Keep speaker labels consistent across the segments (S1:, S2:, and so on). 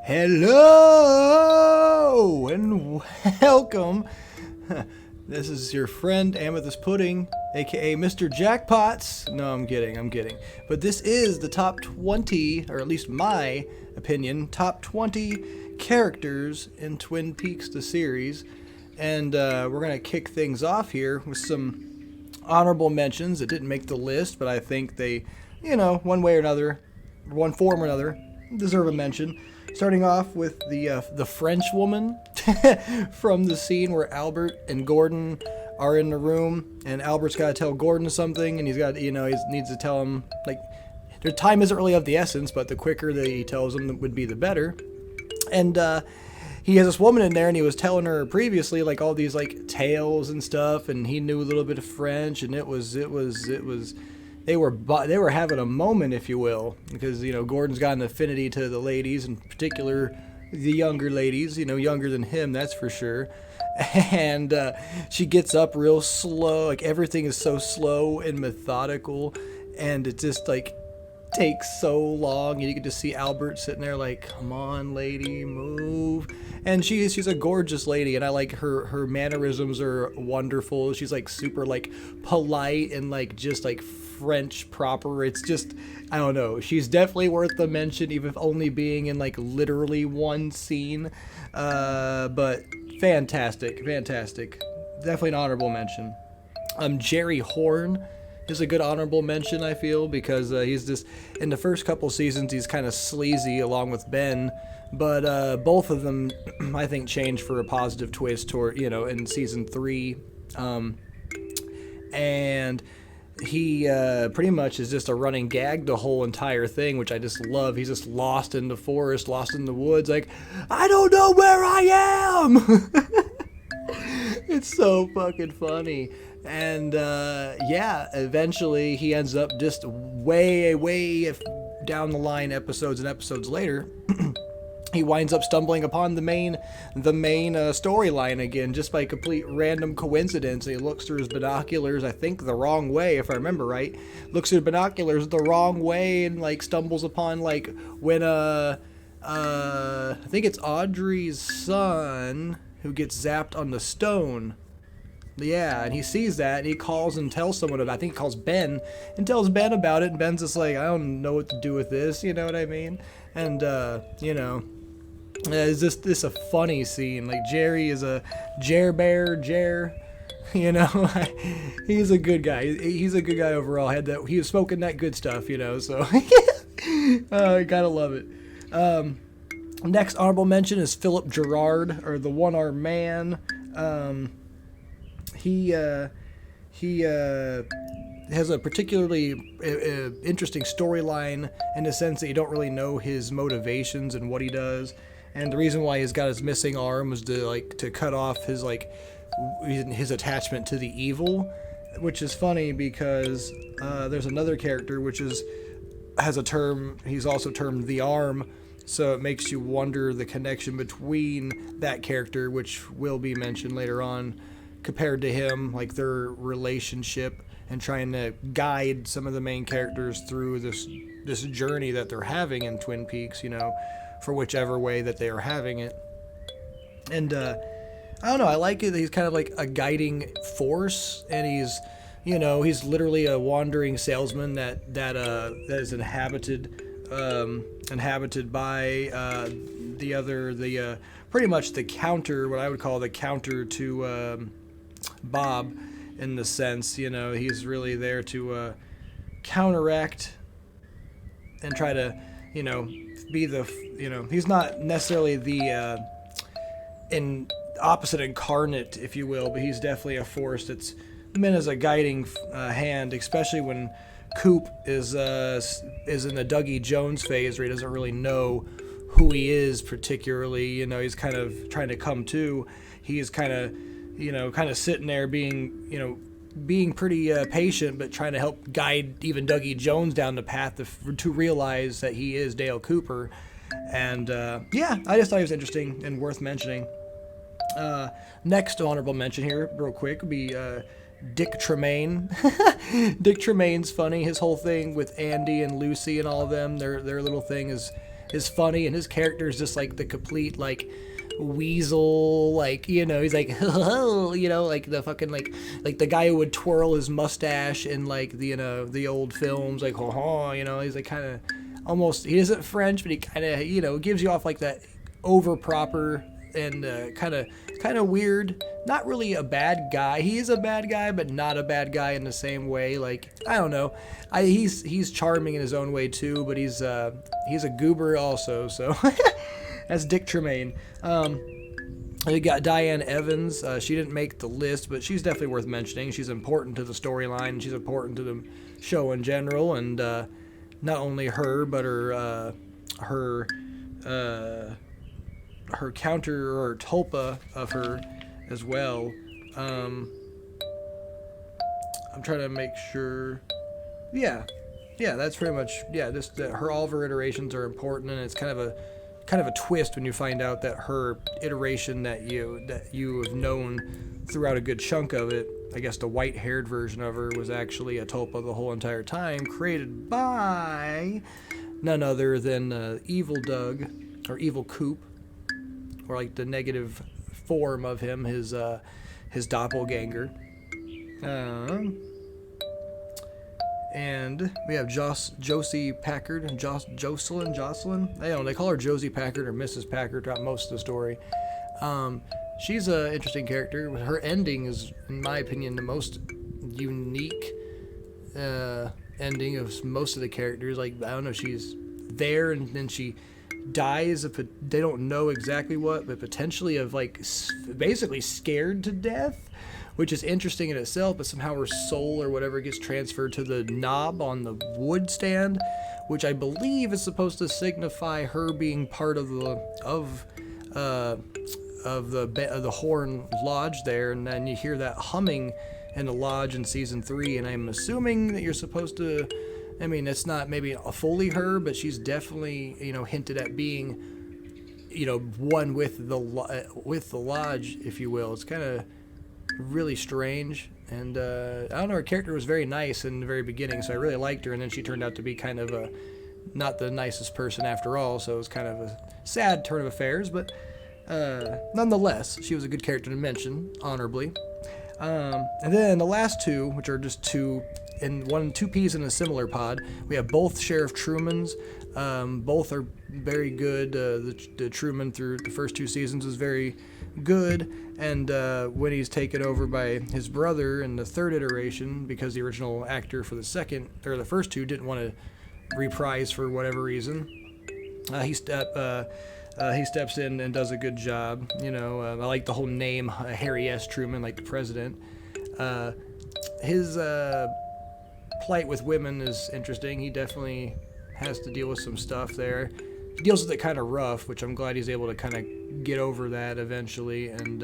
S1: Hello and welcome. This is your friend Amethyst Pudding, aka Mr. Jackpots. No, I'm kidding. But this is the top 20, or at least my opinion, top 20 characters in Twin Peaks, the series. And we're going to kick things off here with some honorable mentions that didn't make the list, but I think they, one way or another, one form or another, deserve a mention. Starting off with the French woman from the scene where Albert and Gordon are in the room, and Albert's got to tell Gordon something, and he's got, he needs to tell him, like, their time isn't really of the essence, but the quicker that he tells him would be the better. And he has this woman in there, and he was telling her previously, like, all these, like, tales and stuff, and he knew a little bit of French, and it was they were having a moment, if you will, because, Gordon's got an affinity to the ladies, in particular the younger ladies, younger than him, that's for sure. And she gets up real slow, like everything is so slow and methodical, and it just like takes so long, and you can just see Albert sitting there like, come on lady, move. And she's a gorgeous lady, and I like her mannerisms are wonderful. She's like super like polite and like just like French proper. It's just, I don't know, she's definitely worth the mention, even if only being in like literally one scene. But fantastic, definitely an honorable mention. Jerry Horn is a good honorable mention, I feel, because he's just, in the first couple seasons he's kind of sleazy along with Ben, but both of them I think change for a positive twist toward, in season 3. And he pretty much is just a running gag the whole entire thing, which I just love. He's just lost in the forest, lost in the woods, like, I don't know where I am. It's so fucking funny. And eventually he ends up just way down the line, episodes and episodes later, he winds up stumbling upon the main storyline again, just by complete random coincidence. And he looks through his binoculars, I think the wrong way, if I remember right. Looks through the binoculars the wrong way and like stumbles upon like when I think it's Audrey's son who gets zapped on the stone. Yeah, and he sees that, and he calls and tells someone about it. I think he calls Ben, and tells Ben about it, and Ben's just like, I don't know what to do with this, you know what I mean? And, it's just this a funny scene. Like, Jerry is a Jer, he's a good guy. He's a good guy overall. He was smoking that good stuff, so gotta love it. Next honorable mention is Philip Gerard, or the One-Armed Man. He has a particularly interesting storyline in the sense that you don't really know his motivations and what he does. And the reason why he's got his missing arm was to cut off his attachment to the evil, which is funny because there's another character which has a term. He's also termed the Arm, so it makes you wonder the connection between that character, which will be mentioned later on, compared to him, like their relationship, and trying to guide some of the main characters through this journey that they're having in Twin Peaks, for whichever way that they are having it. And I don't know, I like it that he's kind of like a guiding force, and he's literally a wandering salesman that is inhabited by pretty much the counter, what I would call the counter to Bob, in the sense, he's really there to counteract and try to, be the, he's not necessarily the opposite incarnate, if you will, but he's definitely a force that's meant as a guiding hand, especially when Coop is in the Dougie Jones phase, where he doesn't really know who he is particularly. You know, he's kind of trying to come to. He's kind of, you know, kind of sitting there being, you know, being pretty patient, but trying to help guide even Dougie Jones down the path to realize that he is Dale Cooper. And yeah, I just thought he was interesting and worth mentioning. Next honorable mention here, real quick, would be Dick Tremaine. Dick Tremaine's funny. His whole thing with Andy and Lucy and all of them, their little thing is funny, and his character is just like the complete like weasel, like, you know, he's like you know, like the fucking like the guy who would twirl his mustache in like the, you know, the old films, like you know, he's like kind of almost, he isn't French, but he kind of, you know, gives you off like that over proper and kind of weird. Not really a bad guy. He is a bad guy, but not a bad guy in the same way. Like, I don't know. He's charming in his own way too, but he's a goober also. So that's Dick Tremaine. You got Diane Evans. She didn't make the list, but she's definitely worth mentioning. She's important to the storyline. She's important to the show in general, and not only her, but her counter or tulpa of her as well. I'm trying to make sure. Yeah, that's pretty much, yeah. Her all of her iterations are important, and it's kind of a twist when you find out that her iteration that you have known throughout a good chunk of it, I guess the white-haired version of her, was actually a tulpa the whole entire time, created by none other than Evil Doug, or Evil Coop, or like the negative form of him, his doppelganger. And we have Josie Packard and Jocelyn. I don't know, they call her Josie Packard or Mrs. Packard throughout most of the story. She's an interesting character. Her ending is, in my opinion, the most unique ending of most of the characters. Like, I don't know, she's there and then she dies of, they don't know exactly what, but potentially of like basically scared to death, which is interesting in itself. But somehow her soul or whatever gets transferred to the knob on the wood stand, which I believe is supposed to signify her being part of the Horn Lodge there. And then you hear that humming in the lodge in season 3, and I'm assuming that you're supposed to, I mean, it's not maybe fully her, but she's definitely, you know, hinted at being, you know, one with the lodge, if you will. It's kind of really strange, and I don't know, her character was very nice in the very beginning, so I really liked her, and then she turned out to be kind of not the nicest person after all, so it was kind of a sad turn of affairs, but nonetheless, she was a good character to mention, honorably. And then the last two, which are just two peas in a similar pod, we have both Sheriff Trumans. Both are very good. The Truman through the first 2 seasons was very good, and when he's taken over by his brother in the 3rd iteration, because the original actor for the first 2 didn't want to reprise for whatever reason, he steps in and does a good job. You know, I like the whole name, Harry S. Truman, like the president. His plight with women is interesting. He definitely has to deal with some stuff there. He deals with it kind of rough, which I'm glad he's able to kind of get over that eventually and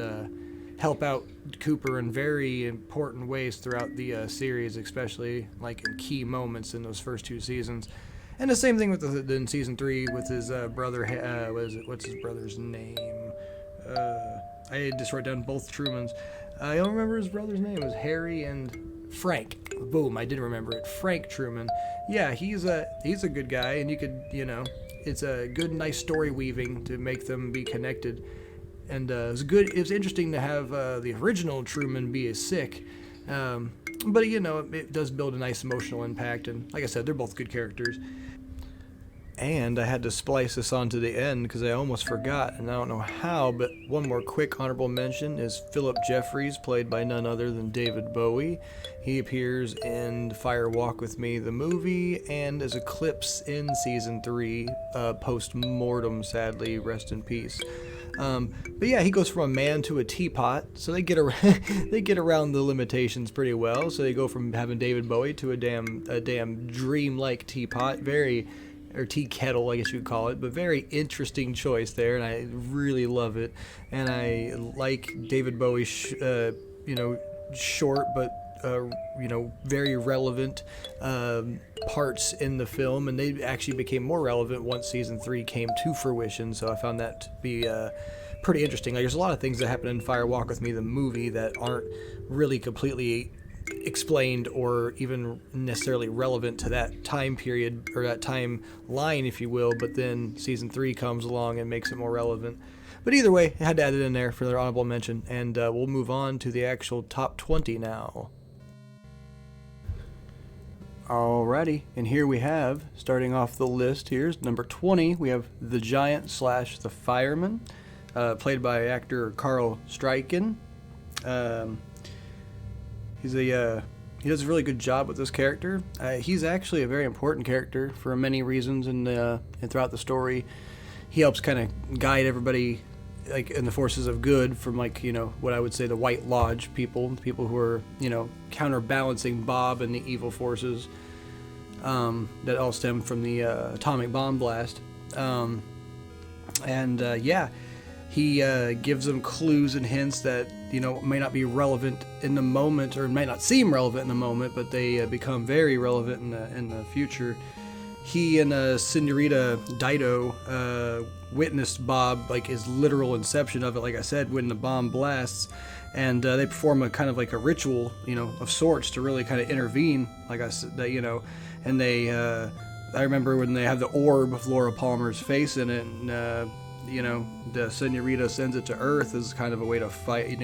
S1: help out Cooper in very important ways throughout the series, especially like in key moments in those first 2 seasons. And the same thing with in season 3 with his brother. What's his brother's name? I just wrote down both Trumans. I don't remember his brother's name. It was Harry and Frank. Boom, I did remember it. Frank Truman. Yeah, he's a good guy, and you could, you know, it's a good, nice story weaving to make them be connected. And it's good. It's interesting to have the original Truman be sick. But, you know, it does build a nice emotional impact. And like I said, they're both good characters. And I had to splice this onto the end because I almost forgot, and I don't know how, but one more quick honorable mention is Philip Jeffries, played by none other than David Bowie. He appears in Fire Walk With Me, the movie, and as Eclipse in Season 3, post-mortem, sadly, rest in peace. But yeah, he goes from a man to a teapot, so they get around the limitations pretty well. So they go from having David Bowie to a damn dreamlike teapot. Very, or tea kettle, I guess you would call it, but very interesting choice there, and I really love it. And I like David Bowie's, short but very relevant parts in the film, and they actually became more relevant once season 3 came to fruition. So I found that to be pretty interesting. Like, there's a lot of things that happen in Fire Walk With Me, the movie, that aren't really completely explained or even necessarily relevant to that time period or that timeline, if you will, but then season 3 comes along and makes it more relevant. But either way, I had to add it in there for their honorable mention, and we'll move on to the actual top 20 now. Alrighty, and here we have, starting off the list, here's number 20, we have the Giant / the Fireman, played by actor Carl Stryken. He does a really good job with this character. He's actually a very important character for many reasons, and throughout the story, he helps kind of guide everybody, like, in the forces of good from, like, what I would say the White Lodge people who are, counterbalancing Bob and the evil forces that all stem from the atomic bomb blast. He gives them clues and hints that, may not be relevant in the moment, or might not seem relevant in the moment, but they become very relevant in the future. He and Senorita Naido witnessed Bob, like, his literal inception of it, like I said, when the bomb blasts, and they perform a kind of like a ritual, of sorts to really kind of intervene, like I said, and they, I remember when they have the orb of Laura Palmer's face in it, and the Senorita sends it to Earth as kind of a way to fight.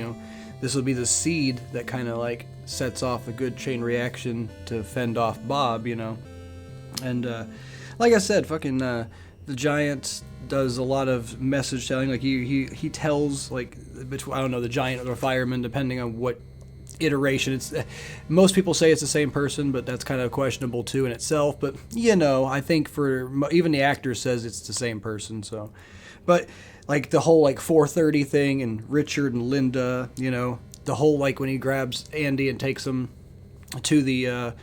S1: This will be the seed that kind of like sets off a good chain reaction to fend off Bob. And like I said, fucking the Giant does a lot of message telling. Like he tells, like, between, I don't know, the Giant or the Fireman, depending on what iteration. It's most people say it's the same person, but that's kind of questionable too in itself. But I think for even the actor says it's the same person. So. But, like, the whole, like, 4:30 thing and Richard and Linda, the whole, like, when he grabs Andy and takes him to the,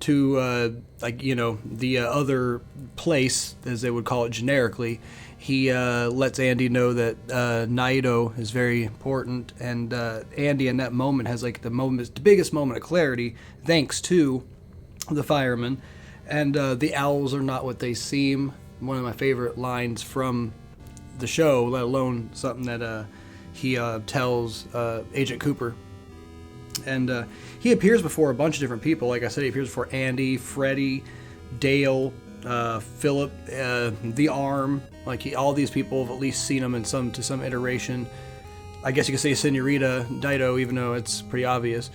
S1: the other place, as they would call it generically, he lets Andy know that Naido is very important, and Andy in that moment has, like, the biggest moment of clarity, thanks to the Fireman, and the owls are not what they seem. One of my favorite lines from the show, let alone something that he tells Agent Cooper. And he appears before a bunch of different people. Like I said, he appears before Andy, Freddie, Dale, Philip, the Arm. Like, all these people have at least seen him to some iteration. I guess you could say Senorita Naido, even though it's pretty obvious.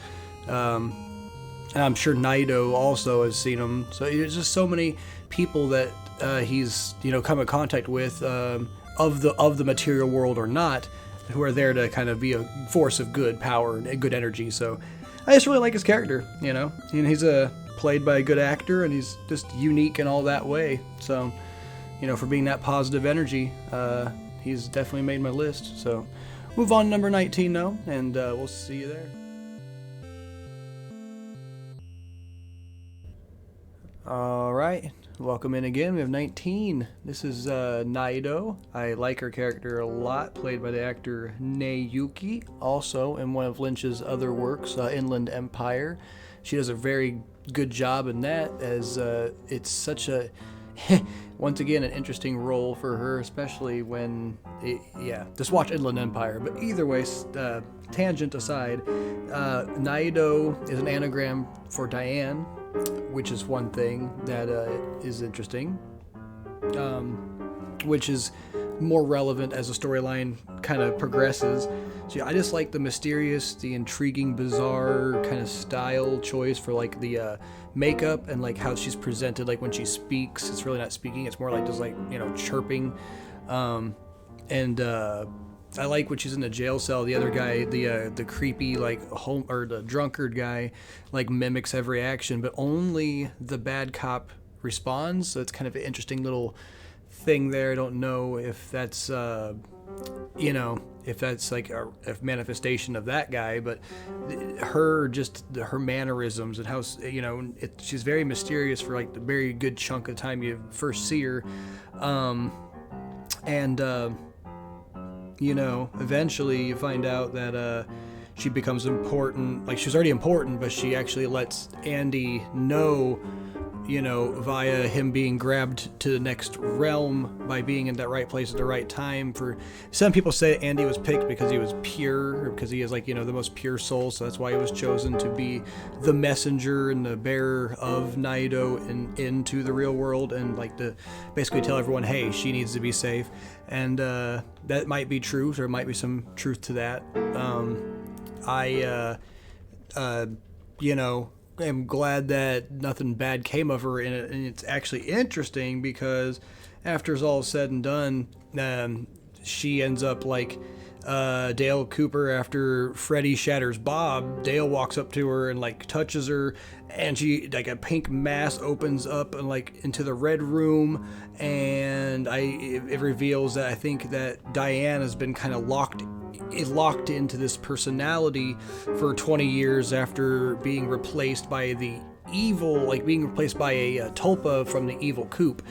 S1: And I'm sure Naido also has seen him. So there's just so many people that he's come in contact with, of the material world or not, who are there to kind of be a force of good power and good energy. So I just really like his character, and he's played by a good actor, and he's just unique in all that way. So, for being that positive energy, he's definitely made my list. So move on to number 19 now, and we'll see you there. All right. Welcome in again. We have 19. This is Naido. I like her character a lot, played by the actor Nayuki, also in one of Lynch's other works, Inland Empire. She does a very good job in that, as it's such a, once again, an interesting role for her, especially when, just watch Inland Empire. But either way, tangent aside, Naido is an anagram for Diane, which is one thing that is interesting, which is more relevant as the storyline kind of progresses. So I just like the mysterious, the intriguing, bizarre kind of style choice for, like, the makeup and, like, how she's presented. Like, when she speaks, it's really not speaking, it's more like just, like, chirping. I like when she's in the jail cell, the other guy, the creepy, like, the drunkard guy, like, mimics every action, but only the bad cop responds. So it's kind of an interesting little thing there. I don't know if that's if that's like a manifestation of that guy, but her mannerisms and how, she's very mysterious for like the very good chunk of time you first see her. Eventually you find out that she becomes important. Like, she was already important, but she actually lets Andy know, via him being grabbed to the next realm by being in that right place at the right time. For some people say Andy was picked because he was pure, or because he is the most pure soul, so that's why he was chosen to be the messenger and the bearer of Naido into the real world, and to basically tell everyone, hey, she needs to be safe. And that might be true. There might be some truth to that. I'm glad that nothing bad came of her in it, and it's actually interesting because after it's all said and done, she ends up like Dale Cooper. After Freddy shatters Bob, Dale walks up to her and touches her, and she a pink mass opens up and into the red room, and it reveals that I think that Diane has been kind of locked into this personality for 20 years after being replaced by the evil, being replaced by a tulpa from the evil Coop.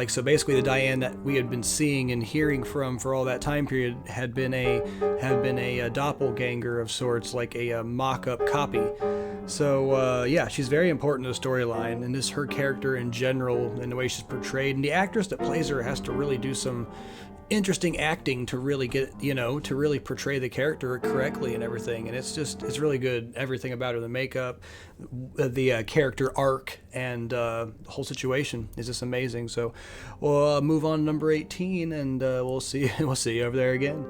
S1: So basically the Diane that we had been seeing and hearing from for all that time period had been a doppelganger of sorts, a mock-up copy. So she's very important to the storyline, and this her character in general and the way she's portrayed, and the actress that plays her has to really do some interesting acting to really get, to really portray the character correctly and everything. And it's really good. Everything about her, the makeup, the character arc, and the whole situation is just amazing. So we'll move on to number 18, and we'll see you over there again.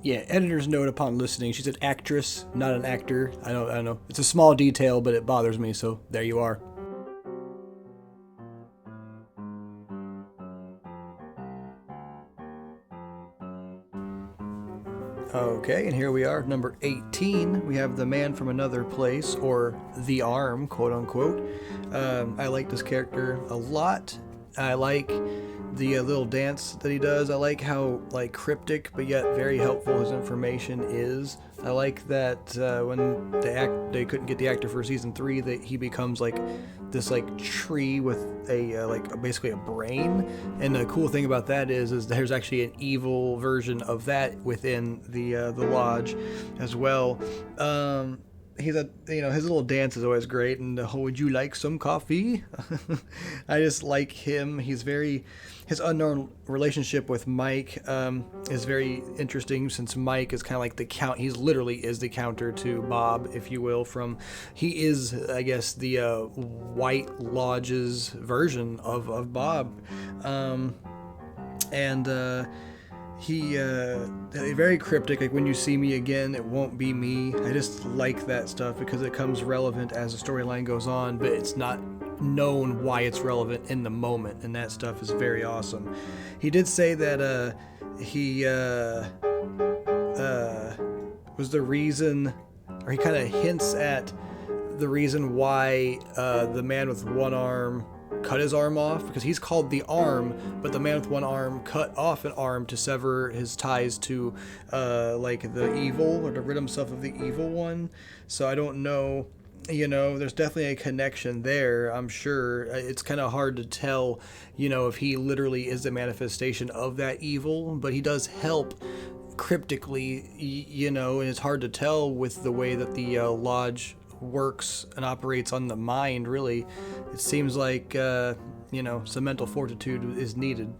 S1: Yeah, editor's note upon listening. She's an actress, not an actor. I don't know. It's a small detail, but it bothers me. So there you are. Okay, and here we are, number 18. We have the man from another place, or the arm, quote unquote. I like this character a lot. I like the little dance that he does. I like how cryptic but yet very helpful his information is. I like that when they couldn't get the actor for season 3, that he becomes this tree with a basically a brain. And the cool thing about that is there's actually an evil version of that within the lodge as well. He's his little dance is always great, and would you like some coffee? I just like him. His unknown relationship with Mike is very interesting, since Mike is kind of the he literally is the counter to Bob, if you will. He is, I guess, the White Lodge's version of Bob, He very cryptic, when you see me again, it won't be me. I just like that stuff because it comes relevant as the storyline goes on, but it's not known why it's relevant in the moment, and that stuff is very awesome. He did say that he was the reason, or he kind of hints at the reason why the man with one arm cut his arm off, because he's called the Arm, but the man with one arm cut off an arm to sever his ties to the evil, or to rid himself of the evil one. So I don't know, there's definitely a connection there, I'm sure. It's kind of hard to tell, if he literally is the manifestation of that evil, but he does help cryptically, and it's hard to tell with the way that the lodge works and operates on the mind. Really, it seems like some mental fortitude is needed,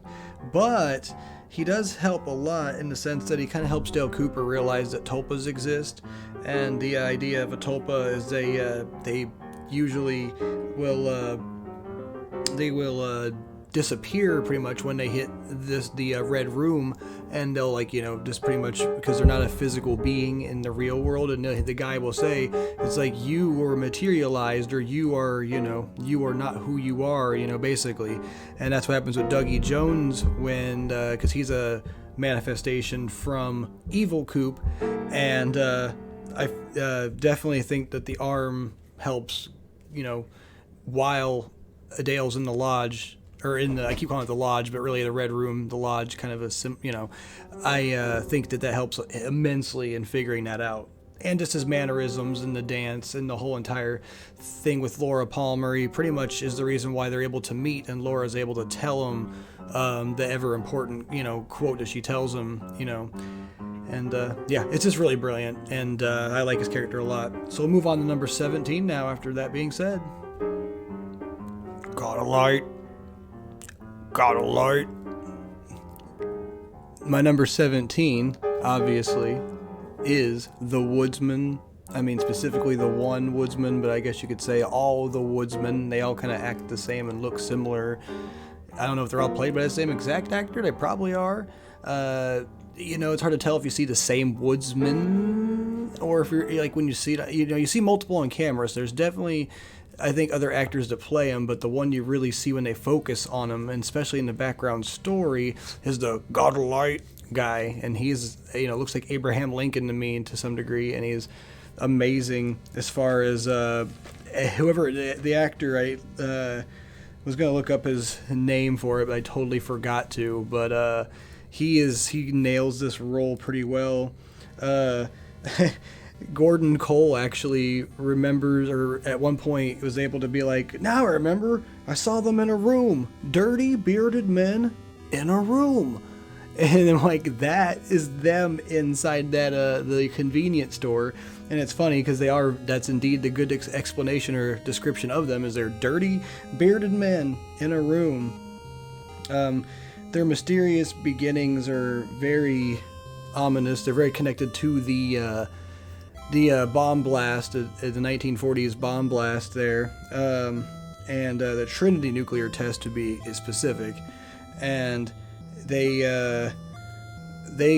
S1: but he does help a lot in the sense that he kind of helps Dale Cooper realize that tulpas exist, and the idea of a tulpa is they usually will disappear pretty much when they hit the red room, and they'll just pretty much, because they're not a physical being in the real world, and the guy will say it's you were materialized, or you are not who you are, basically. And that's what happens with Dougie Jones when because he's a manifestation from Evil Coop, and I definitely think that the Arm helps, while Dale's in the lodge, or in the, I keep calling it the lodge, but really the red room, the lodge, kind of I think that helps immensely in figuring that out. And just his mannerisms and the dance and the whole entire thing with Laura Palmer, he pretty much is the reason why they're able to meet, and Laura's able to tell him the ever important, quote that she tells him, And yeah, it's just really brilliant, and I like his character a lot. So we'll move on to number 17 now, after that being said. Got a light. Got a light. My number 17, obviously, is the woodsman. I mean, specifically the one woodsman, but I guess you could say all the woodsmen. They all kind of act the same and look similar. I don't know if they're all played by the same exact actor. They probably are. It's hard to tell if you see the same woodsman or if you're like when you see it, you see multiple on camera. So there's definitely, I think, other actors that play him, but the one you really see when they focus on him, and especially in the background story, is the God of Light guy, and he's looks like Abraham Lincoln to me to some degree, and he's amazing as far as whoever the actor. I was gonna look up his name for it, but I totally forgot to. But he nails this role pretty well. Gordon Cole actually remembers, or at one point was able to be like, now I remember, I saw them in a room, dirty bearded men in a room. And I'm like, that is them inside that the convenience store. And it's funny because that's indeed the good explanation or description of them, is they're dirty bearded men in a room. Their mysterious beginnings are very ominous. They're very connected to the bomb blast, the 1940s bomb blast there, and the Trinity nuclear test to be specific. And they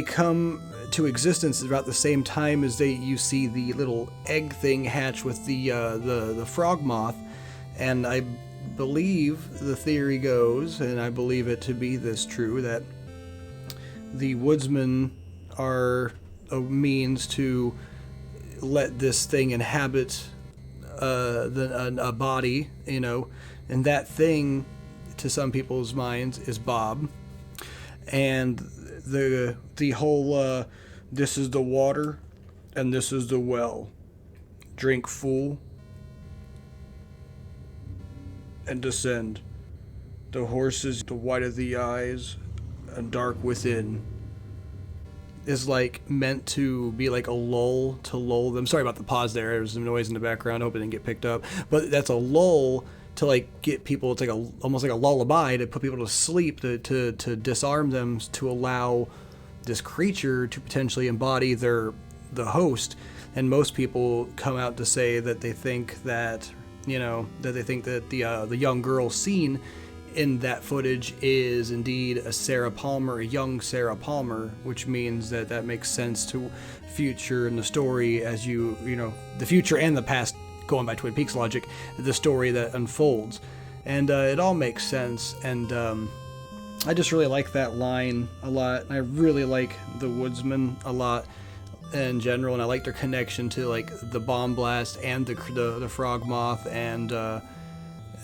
S1: come to existence about the same time as you see the little egg thing hatch with the frog moth. And I believe the theory goes, and I believe it to be this true, that the woodsmen are a means to let this thing inhabit a body, and that thing, to some people's minds, is Bob. And the whole this is the water and this is the well. Drink full and descend. The horses, the white of the eyes and dark within, is like meant to be like a lull to lull them. Sorry about the pause there. There's some noise in the background. I hope it didn't get picked up. But that's a lull to like get people. It's like almost like a lullaby to put people to sleep, to disarm them, to allow this creature to potentially embody the host. And most people come out to say that they think that the young girl seen in that footage is indeed a young Sarah Palmer, which means that makes sense to future in the story, as the future and the past, going by Twin Peaks logic, the story that unfolds. And it all makes sense, and I just really like that line a lot. I really like the woodsman a lot in general, and I like their connection to like the bomb blast and the frog moth, and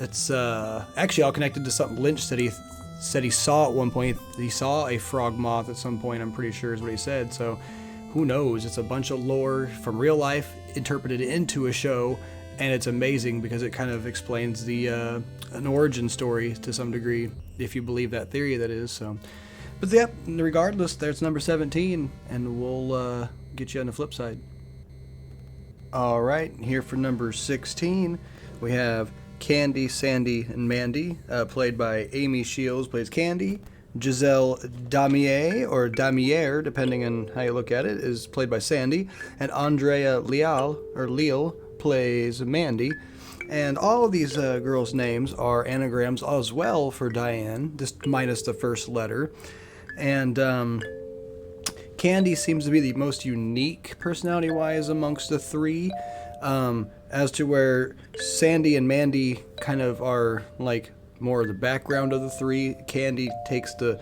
S1: it's actually all connected to something Lynch said he saw at one point. He saw a frog moth at some point, I'm pretty sure is what he said. So who knows? It's a bunch of lore from real life interpreted into a show, and it's amazing because it kind of explains an origin story to some degree, if you believe that theory, that is. So, but yeah, regardless, there's number 17, and we'll get you on the flip side. All right, here for number 16, we have Candy, Sandy, and Mandy, played by Amy Shields, plays Candy. Giselle Damier, or Damier, depending on how you look at it, is played by Sandy. And Andrea Leal plays Mandy. And all of these girls' names are anagrams as well for Diane, just minus the first letter. And Candy seems to be the most unique personality-wise amongst the three. As to where Sandy and Mandy kind of are like more of the background of the three. Candy takes the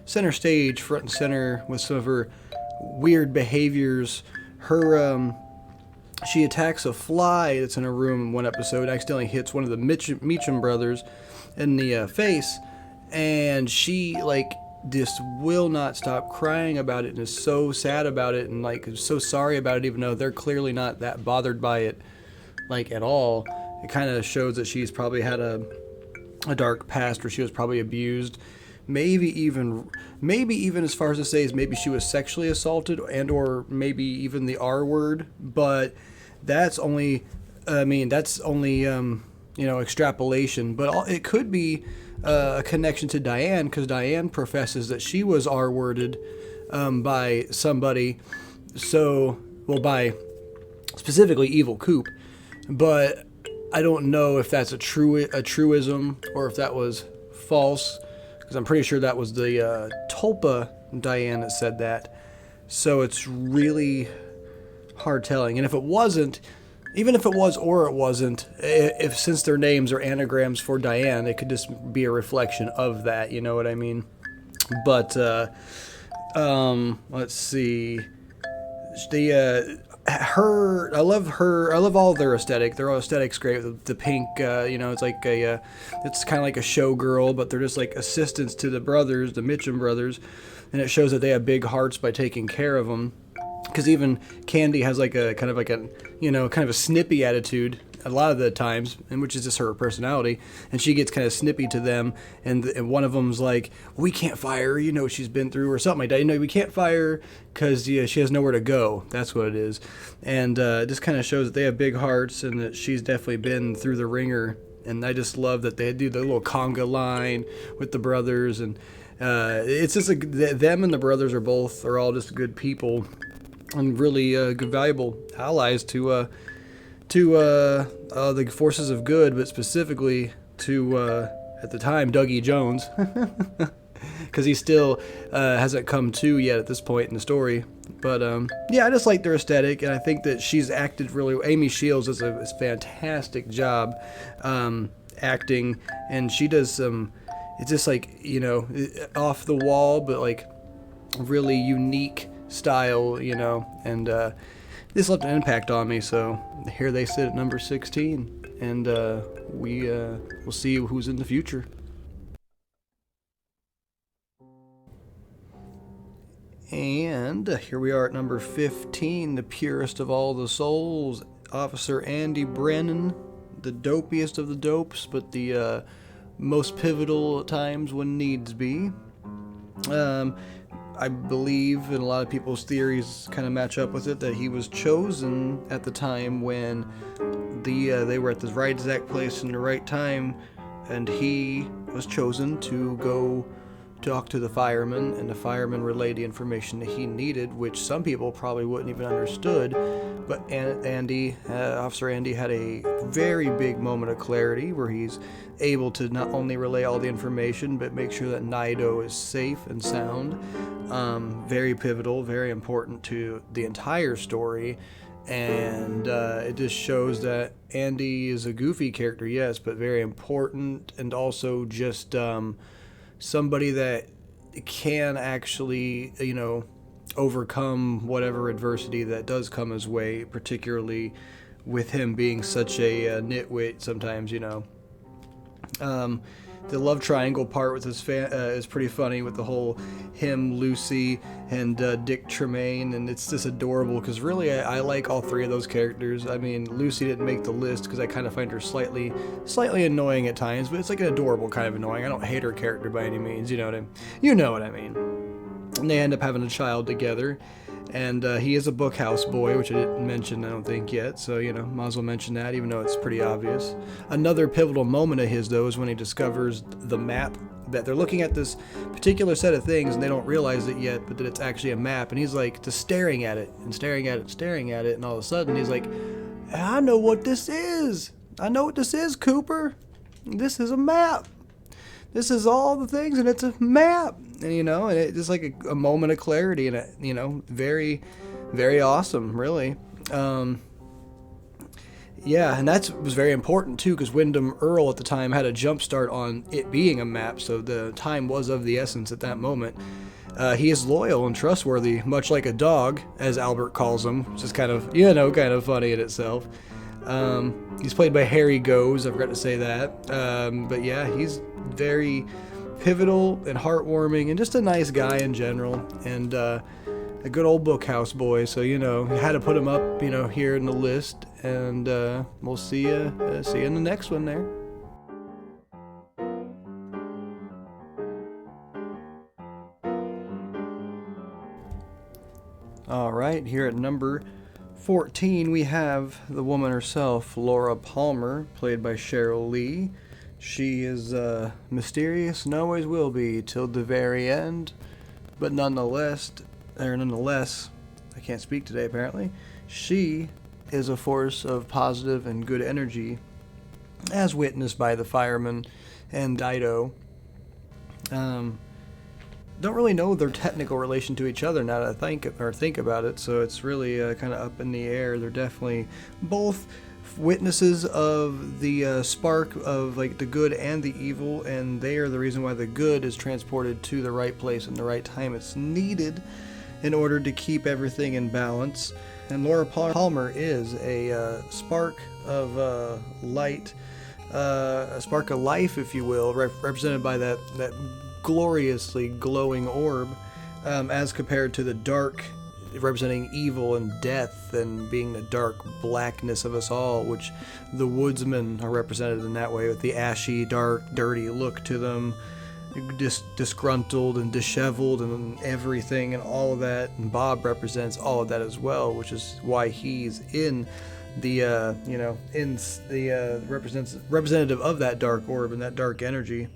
S1: center stage, front and center, with some of her weird behaviors. She attacks a fly that's in her room in one episode, accidentally hits one of the Meacham brothers in the face, and she like just will not stop crying about it and is so sad about it and like so sorry about it, even though they're clearly not that bothered by it like at all. It kind of shows that she's probably had a dark past where she was probably abused, maybe even as far as to say is maybe she was sexually assaulted, and or maybe even the R word. But that's only extrapolation. But it could be a connection to Diane, because Diane professes that she was R worded by somebody. So, well, by specifically Evil Coop, but I don't know if that's a truism or if that was false, because I'm pretty sure that was the Tulpa Diane that said that. So it's really hard telling. And if it wasn't, even if it was or it wasn't, if since their names are anagrams for Diane, it could just be a reflection of that. You know what I mean? But let's see. I love all their aesthetic. Their aesthetic's great. The pink, it's like it's kind of like a showgirl, but they're just like assistants to the brothers, the Mitchum brothers, and it shows that they have big hearts by taking care of them. Because even Candy has like a kind of a snippy attitude a lot of the times, and which is just her personality, and she gets kind of snippy to them, and one of them's like, we can't fire her, what she's been through, or something like that. We can't fire her because she has nowhere to go. That's what it is. And it just kind of shows that they have big hearts and that she's definitely been through the ringer. And I just love that they do the little conga line with the brothers, and it's just them and the brothers are all just good people and really good, valuable allies to the forces of good, but specifically to, at the time, Dougie Jones, because he still hasn't come to yet at this point in the story. But I just like their aesthetic, and I think that she's acted really. Amy Shields does a fantastic job acting, and she does some. It's just like off the wall, but like really unique style, and this left an impact on me. So here they sit at number 16, and we'll see who's in the future. And here we are at number 15, the purest of all the souls, Officer Andy Brennan, the dopiest of the dopes, but the most pivotal at times when needs be. I believe, and a lot of people's theories kind of match up with it, that he was chosen at the time when they were at the right exact place in the right time, and he was chosen to go talk to the fireman, and the fireman relayed the information that he needed, which some people probably wouldn't even understood. But Officer Andy had a very big moment of clarity where he's able to not only relay all the information, but make sure that Naido is safe and sound. Very pivotal, very important to the entire story. And it just shows that Andy is a goofy character, yes, but very important, and also just somebody that can actually, overcome whatever adversity that does come his way, particularly with him being such a nitwit sometimes, The love triangle part with his is pretty funny, with the whole him, Lucy, and Dick Tremaine, and it's just adorable because really I like all three of those characters. I mean, Lucy didn't make the list because I kind of find her slightly annoying at times, but it's like an adorable kind of annoying. I don't hate her character by any means, you know what I mean. And they end up having a child together. And he is a bookhouse boy, which I didn't mention, I don't think, yet. So, might as well mention that, even though it's pretty obvious. Another pivotal moment of his, though, is when he discovers the map. That they're looking at this particular set of things, and they don't realize it yet, but that it's actually a map. And he's, like, just staring at it, and staring at it, and staring at it. And all of a sudden, he's like, I know what this is. I know what this is, Cooper. This is a map. This is all the things, and it's a map. And, and it's just like a moment of clarity, and it, very, very awesome, really. And that was very important, too, because Wyndham Earle at the time had a jump start on it being a map, so the time was of the essence at that moment. He is loyal and trustworthy, much like a dog, as Albert calls him, which is kind of funny in itself. He's played by Harry Goes, I forgot to say that. But yeah, he's very, pivotal and heartwarming and just a nice guy in general, and a good old bookhouse boy. So, you had to put him up, here in the list, and we'll see you in the next one there. All right, here at number 14, we have the woman herself, Laura Palmer, played by Cheryl Lee. She is mysterious and always will be till the very end, but nonetheless, I can't speak today apparently, she is a force of positive and good energy, as witnessed by the fireman and Naido. Don't really know their technical relation to each other now that I think about it, so it's really kind of up in the air. They're definitely both witnesses of the spark of like the good and the evil, and they are the reason why the good is transported to the right place in the right time it's needed in order to keep everything in balance. And Laura Palmer is a spark of light, a spark of life, if you will, represented by that gloriously glowing orb, as compared to the dark, representing evil and death and being the dark blackness of us all, which the woodsmen are represented in that way, with the ashy, dark, dirty look to them, disgruntled and disheveled and everything and all of that. And Bob represents all of that as well, which is why he's in the representative of that dark orb and that dark energy.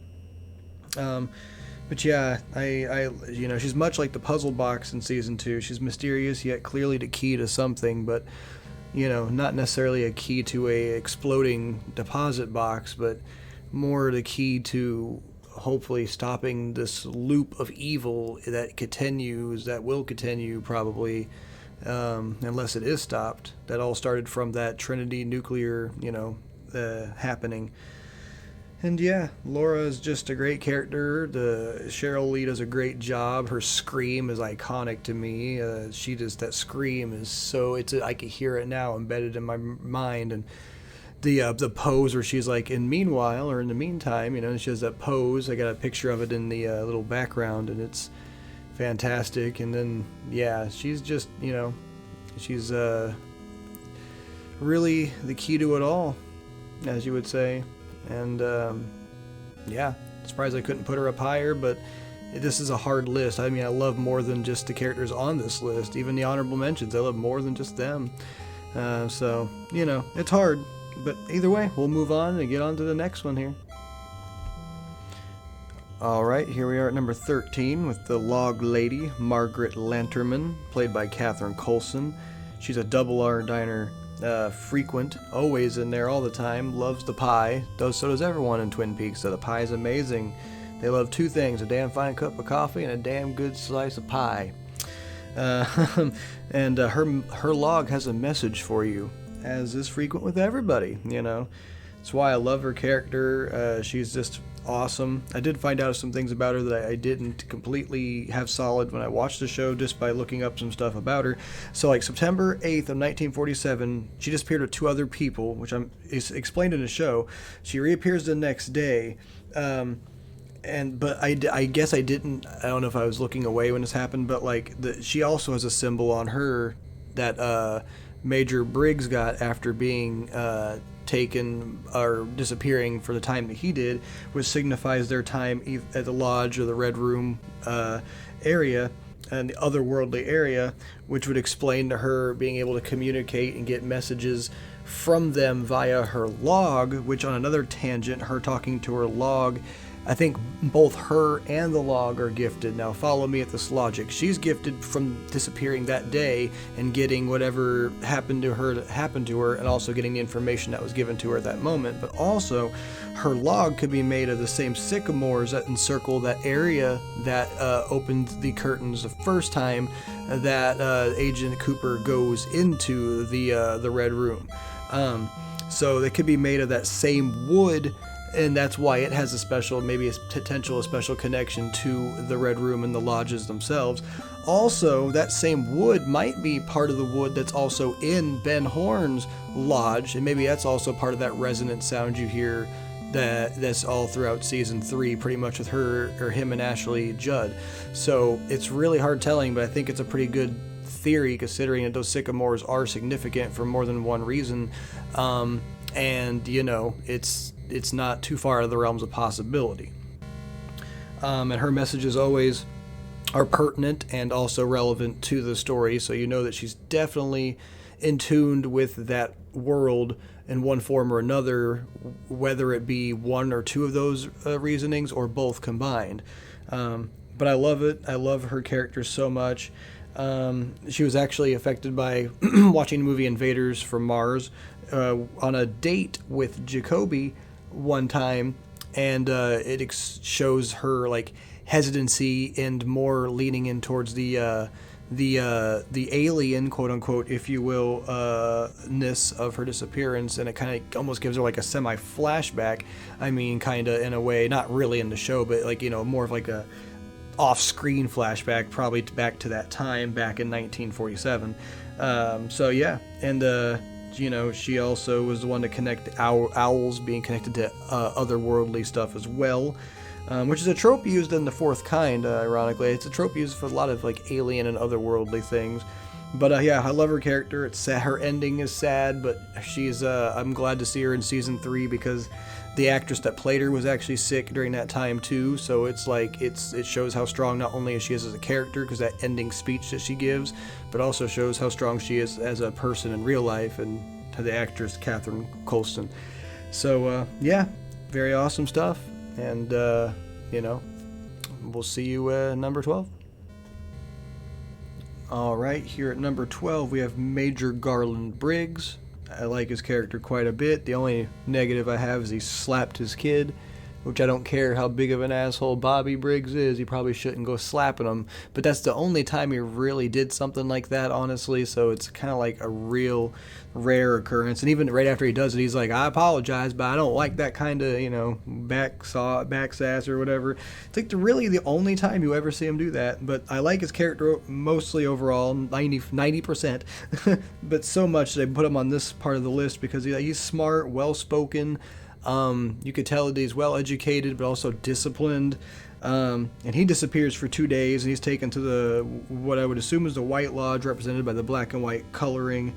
S1: But yeah, I she's much like the puzzle box in season 2. She's mysterious yet clearly the key to something, but not necessarily a key to a exploding deposit box, but more the key to hopefully stopping this loop of evil that will continue probably, unless it is stopped. That all started from that Trinity nuclear, happening. And yeah, Laura is just a great character. Cheryl Lee does a great job. Her scream is iconic to me. That scream is so, I can hear it now embedded in my mind. And the pose where she's like, in the meantime, she has that pose. I got a picture of it in the little background, and it's fantastic. And then, yeah, she's just, she's really the key to it all, as you would say. And yeah, surprised I couldn't put her up higher, but this is a hard list. I mean, I love more than just the characters on this list. Even the honorable mentions, I love more than just them. So, it's hard. But either way, we'll move on and get on to the next one here. Alright, here we are at number 13 with the log lady, Margaret Lanterman, played by Catherine Coulson. She's a Double R Diner frequent, always in there all the time, loves the pie. So does everyone in Twin Peaks, so the pie is amazing. They love two things, a damn fine cup of coffee and a damn good slice of pie. And her log has a message for you, as is frequent with everybody, That's why I love her character. She's just awesome. I did find out some things about her that I didn't completely have solid when I watched the show, just by looking up some stuff about her. So like September 8th of 1947, she disappeared with two other people, which is explained in the show. She reappears the next day. But I guess I don't know if I was looking away when this happened, but like she also has a symbol on her that Major Briggs got after being taken or disappearing for the time that he did, which signifies their time at the lodge or the Red Room area and the otherworldly area, which would explain to her being able to communicate and get messages from them via her log, which on another tangent, her talking to her log, I think both her and the log are gifted. Now follow me at this logic. She's gifted from disappearing that day and getting whatever happened to her and also getting the information that was given to her at that moment. But also her log could be made of the same sycamores that encircle that area that opened the curtains the first time that Agent Cooper goes into the Red Room. So they could be made of that same wood, and that's why it has a special connection to the Red Room and the lodges themselves. Also, that same wood might be part of the wood that's also in Ben Horn's lodge, and maybe that's also part of that resonant sound you hear that's all throughout season 3, pretty much with her or him and Ashley Judd. So it's really hard telling, but I think it's a pretty good theory considering that those sycamores are significant for more than one reason. And it's not too far out of the realms of possibility. And her messages always are pertinent and also relevant to the story, so you know that she's definitely in tune with that world in one form or another, whether it be one or two of those reasonings or both combined. But I love it. I love her character so much. She was actually affected by watching the movie Invaders from Mars on a date with Jacoby one time, and it shows her like hesitancy and more leaning in towards the alien, quote unquote, if you will, ness of her disappearance, and it kind of almost gives her like a semi flashback. I mean, kind of in a way, not really in the show, but like more of like a off-screen flashback, probably back to that time back in 1947. So yeah, and she also was the one to connect owls being connected to otherworldly stuff as well. Which is a trope used in The Fourth Kind, ironically. It's a trope used for a lot of like alien and otherworldly things. But yeah, I love her character. It's sad. Her ending is sad, but she's I'm glad to see her in season 3 because the actress that played her was actually sick during that time too. So it's like it shows how strong not only is she as a character, because that ending speech that she gives, but also shows how strong she is as a person in real life, and to the actress Catherine Colston. So yeah, very awesome stuff. And, we'll see you number 12. All right, here at number 12, we have Major Garland Briggs. I like his character quite a bit. The only negative I have is he slapped his kid, which I don't care how big of an asshole Bobby Briggs is. He probably shouldn't go slapping him. But that's the only time he really did something like that, honestly. So it's kind of like a real rare occurrence. And even right after he does it, he's like, I apologize, but I don't like that kind of, back sass or whatever. It's like really the only time you ever see him do that. But I like his character mostly overall, 90%. But so much that I put him on this part of the list because he's smart, well-spoken. You could tell that he's well educated, but also disciplined. And he disappears for 2 days, and he's taken to what I would assume is the White Lodge, represented by the black and white coloring.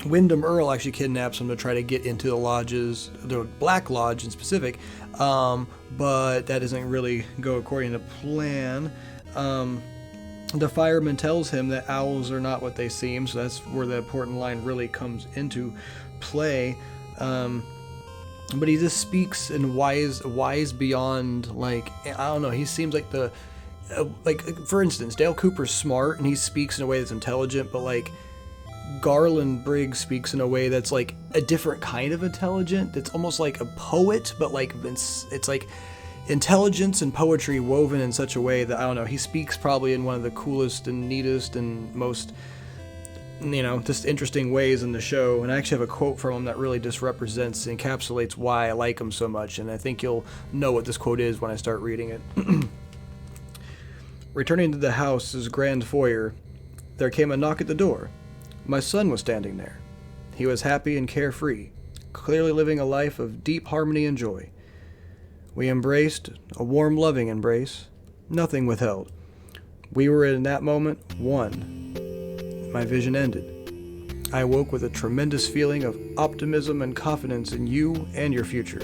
S1: Wyndham Earl actually kidnaps him to try to get into the lodges, the Black Lodge in specific, but that doesn't really go according to plan. The fireman tells him that owls are not what they seem, so that's where the important line really comes into play. But he just speaks in wise beyond, like, I don't know, he seems like for instance, Dale Cooper's smart and he speaks in a way that's intelligent, but like Garland Briggs speaks in a way that's like a different kind of intelligent. It's almost like a poet, but like it's like intelligence and poetry woven in such a way that, I don't know, he speaks probably in one of the coolest and neatest and most just interesting ways in the show. And I actually have a quote from him that really just represents, encapsulates why I like him so much, and I think you'll know what this quote is when I start reading it. Returning to the house's grand foyer, there came a knock at the door. My son was standing there. He was happy and carefree, clearly living a life of deep harmony and joy. We embraced, a warm, loving embrace, nothing withheld. We were in that moment one. My vision ended. I awoke with a tremendous feeling of optimism and confidence in you and your future.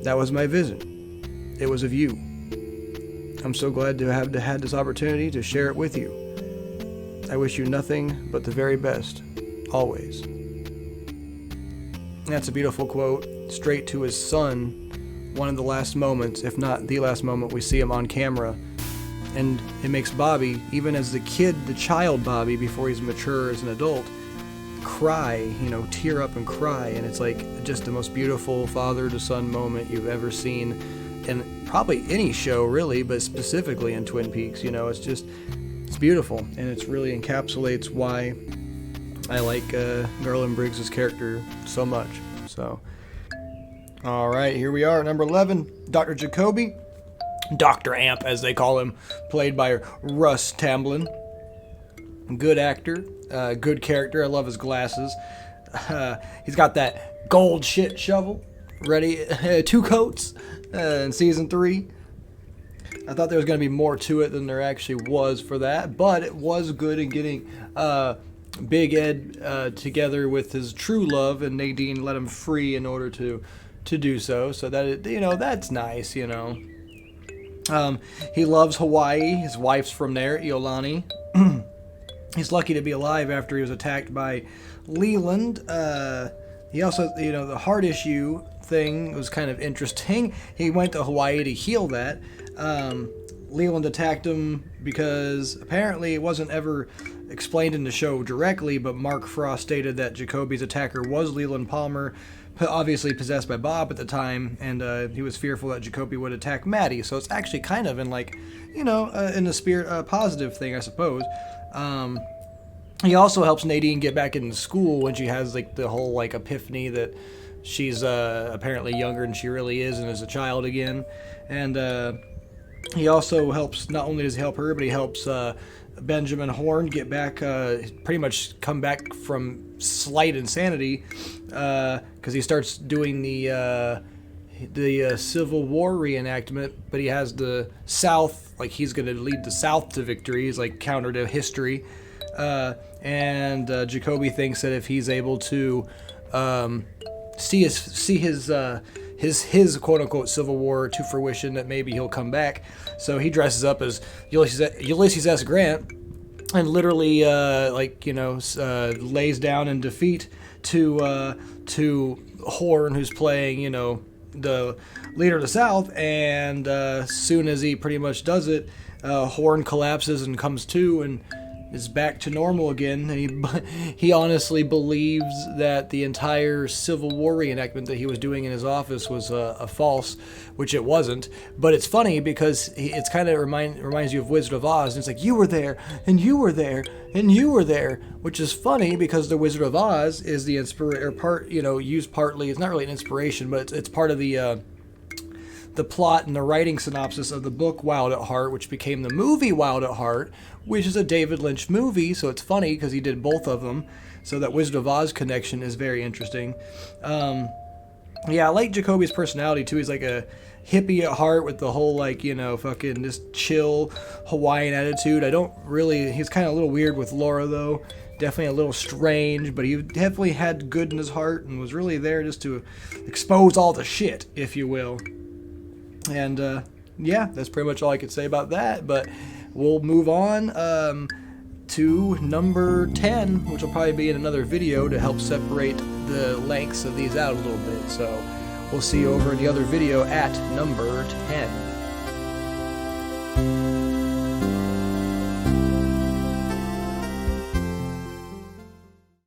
S1: That was my vision. It was of you. I'm so glad to have had this opportunity to share it with you. I wish you nothing but the very best, always. That's a beautiful quote, straight to his son, one of the last moments, if not the last moment we see him on camera. And it makes Bobby, even as the child Bobby, before he's mature as an adult, cry, tear up and cry. And it's like just the most beautiful father to son moment you've ever seen in probably any show, really, but specifically in Twin Peaks. It's beautiful, and it really encapsulates why I like Garland Briggs' character so much. So, all right, here we are, number 11, Dr. Jacoby. Dr. Amp, as they call him, played by Russ Tamblyn. Good actor, good character. I love his glasses. He's got that gold shit shovel, ready, 2 coats in season 3. I thought there was going to be more to it than there actually was for that, but it was good in getting Big Ed together with his true love, and Nadine let him free in order to do so. So that that's nice. He loves Hawaii. His wife's from there, Iolani. He's lucky to be alive after he was attacked by Leland. He also, the heart issue thing was kind of interesting. He went to Hawaii to heal that. Leland attacked him because apparently it wasn't ever explained in the show directly, but Mark Frost stated that Jacoby's attacker was Leland Palmer, obviously possessed by Bob at the time, and he was fearful that Jacoby would attack Maddie. So it's actually kind of in in the spirit, positive thing, I suppose. He also helps Nadine get back into school when she has the whole epiphany that she's apparently younger than she really is and is a child again. And he also helps, not only does he help her, but he helps Benjamin Horn get back, pretty much come back from slight insanity, because he starts doing the Civil War reenactment, but he has the South, he's going to lead the South to victory. He's counter to history. And Jacoby thinks that if he's able to see his quote unquote Civil War to fruition, that maybe he'll come back. So he dresses up as Ulysses S. Grant and literally lays down in defeat to Horn, who's playing the leader of the South. And soon as he pretty much does it, Horn collapses and comes to and is back to normal again. And he honestly believes that the entire Civil War reenactment that he was doing in his office was a false, which it wasn't. But it's funny because it's kind of reminds you of Wizard of Oz. And it's you were there, and you were there, and you were there, which is funny because the Wizard of Oz is the used partly. It's not really an inspiration, but it's part of the plot and the writing synopsis of the book Wild at Heart, which became the movie Wild at Heart, which is a David Lynch movie. So it's funny because he did both of them. So that Wizard of Oz connection is very interesting. I like Jacoby's personality too. He's like a hippie at heart with the whole fucking just chill Hawaiian attitude. He's kind of a little weird with Laura though. Definitely a little strange, but he definitely had good in his heart and was really there just to expose all the shit, if you will. And that's pretty much all I could say about that. But we'll move on to number 10, which will probably be in another video to help separate the lengths of these out a little bit. So we'll see you over in the other video at number 10.